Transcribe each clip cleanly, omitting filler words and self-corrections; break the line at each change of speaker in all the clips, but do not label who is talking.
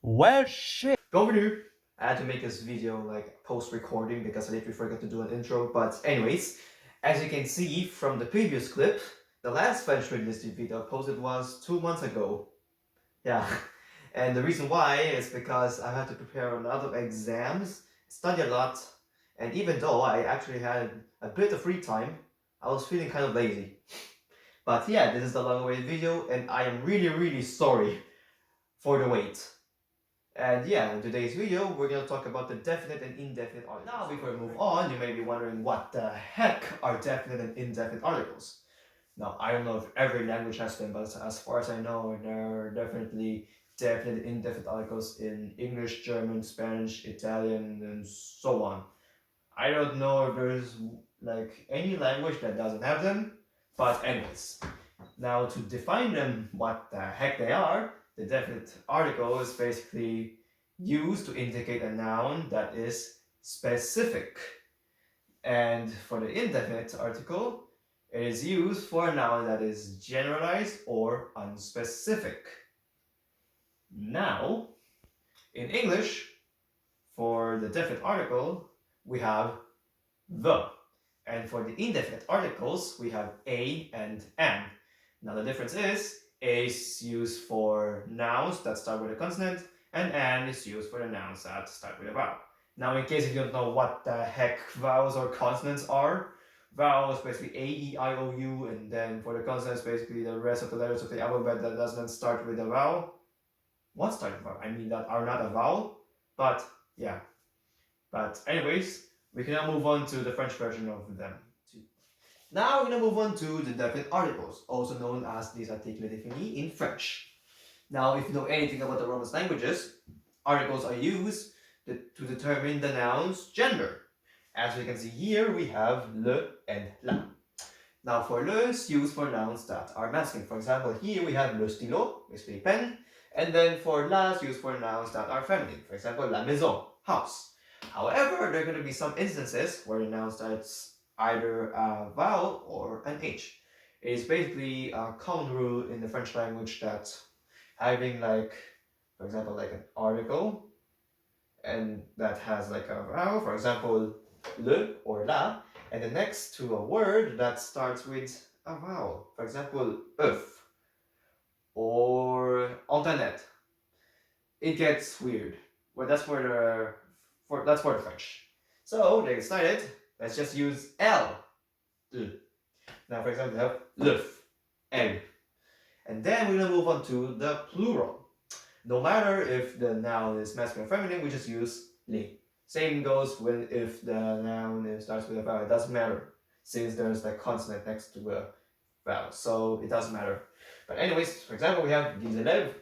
Well, shit.
Bienvenue! I had to make this video like post-recording because I literally forgot to do an intro, but anyways, as you can see from the previous clip, the last French linguistic video I posted was 2 months ago. Yeah, and the reason why is because I had to prepare a lot of exams, study a lot, and even though I actually had a bit of free time, I was feeling kind of lazy. But yeah, this is the long-awaited video, and I am really sorry for the wait. And yeah, in today's video, we're going to talk about the definite and indefinite articles. Now, before we move on, you may be wondering what the heck are definite and indefinite articles. Now, I don't know if every language has them, but as far as I know, there are definitely definite and indefinite articles in English, German, Spanish, Italian, and so on. I don't know if there's like any language that doesn't have them, but anyways. Now, to define them, what the heck they are, the definite article is basically used to indicate a noun that is specific. And for the indefinite article, it is used for a noun that is generalized or unspecific. Now, in English, for the definite article, we have the. And for the indefinite articles, we have a and an. Now the difference is a is used for nouns that start with a consonant, and an is used for the nouns that start with a vowel. Now, in case you don't know what the heck vowels or consonants are, vowels basically A, E, I, O, U, and then for the consonants, basically the rest of the letters of the alphabet that doesn't start with a vowel. What start with a vowel? I mean, that are not a vowel, but yeah. But anyways, we can now move on to the French version of them. Now we're going to move on to the definite articles, also known as les articles définis in French. Now, if you know anything about the Romance languages, articles are used to determine the noun's gender. As we can see here, we have le and la. Now, for le is used for nouns that are masculine. For example, here we have le stylo, basically pen, and then for la is used for nouns that are feminine. For example, la maison, house. However, there are going to be some instances where the noun starts either a vowel or an H. It is basically a common rule in the French language that having like, for example, like an article and that has like a vowel, for example, le or la, and the next to a word that starts with a vowel, for example, œuf or internet. It gets weird. Well, that's for the French. So they decided, let's just use L. Now, for example, we have leuf, egg. And then we're going to move on to the plural. No matter if the noun is masculine or feminine, we just use les. Same goes when if the noun starts with a vowel. It doesn't matter, since there's like consonant next to a vowel. So it doesn't matter. But anyways, for example, we have les élèves,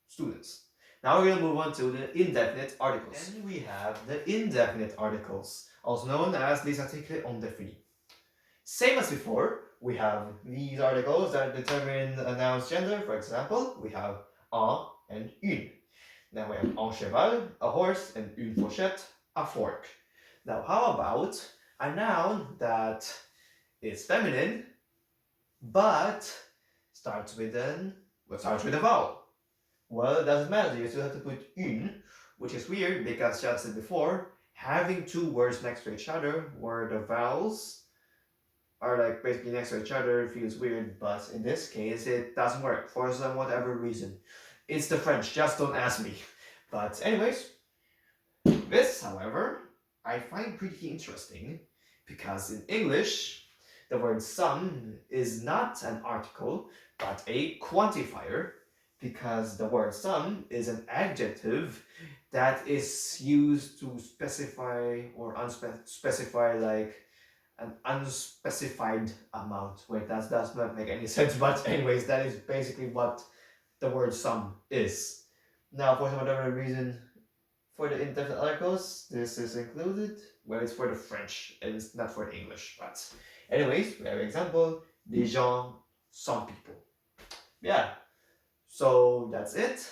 students. Now we're going to move on to the indefinite articles. And we have the indefinite articles, also known as les articles indéfinis. Same as before, we have these articles that determine a noun's gender. For example, we have un and une. Now we have un cheval, a horse, and une fourchette, a fork. Now, how about a noun that is feminine, but starts with a vowel? Well, it doesn't matter, you still have to put une, which is weird because, just as before, having two words next to each other where the vowels are like basically next to each other feels weird, but in this case it doesn't work for some whatever reason. It's the French, just don't ask me. But anyways, this, however, I find pretty interesting because in English, the word some is not an article, but a quantifier, because the word some is an adjective that is used to specify or unspecify like an unspecified amount. Wait, that does not make any sense, but anyways, that is basically what the word some is. Now, for some other reason, for the indefinite articles, this is included. Well, it's for the French, and it's not for the English, but anyways, we have an example, des gens, some people. Yeah, so that's it.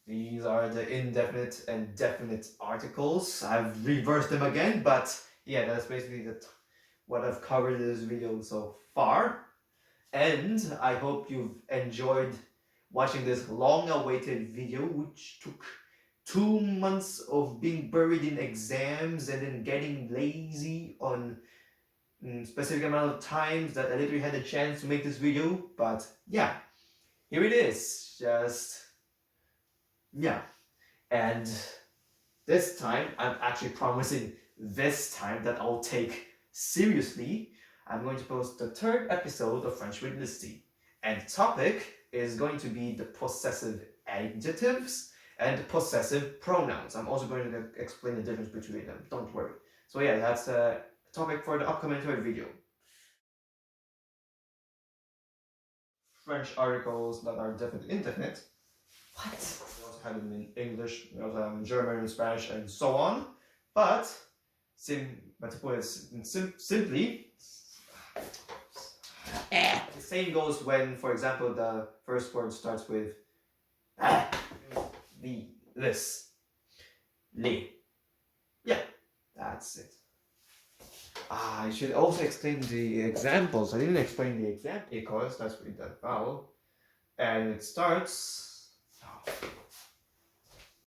These are the indefinite and definite articles. I've reversed them again, but yeah, that's basically what I've covered in this video so far. And I hope you've enjoyed watching this long-awaited video, which took 2 months of being buried in exams and then getting lazy on specific amount of times that I literally had a chance to make this video. But yeah, here it is. Just yeah. And this time, I'm actually promising this time that I'll take seriously. I'm going to post the 3rd episode of French with Listy. And the topic is going to be the possessive adjectives and the possessive pronouns. I'm also going to explain the difference between them. Don't worry. So yeah, that's the topic for the upcoming 3rd video. French articles that are definite indefinite. What? We also have them in English, we also have them in German, and Spanish, and so on. But to put it simply, the same goes when, for example, the first word starts with this. Les. Yeah, that's it. I should also explain the examples. I didn't explain the example because that's with that vowel. And it starts.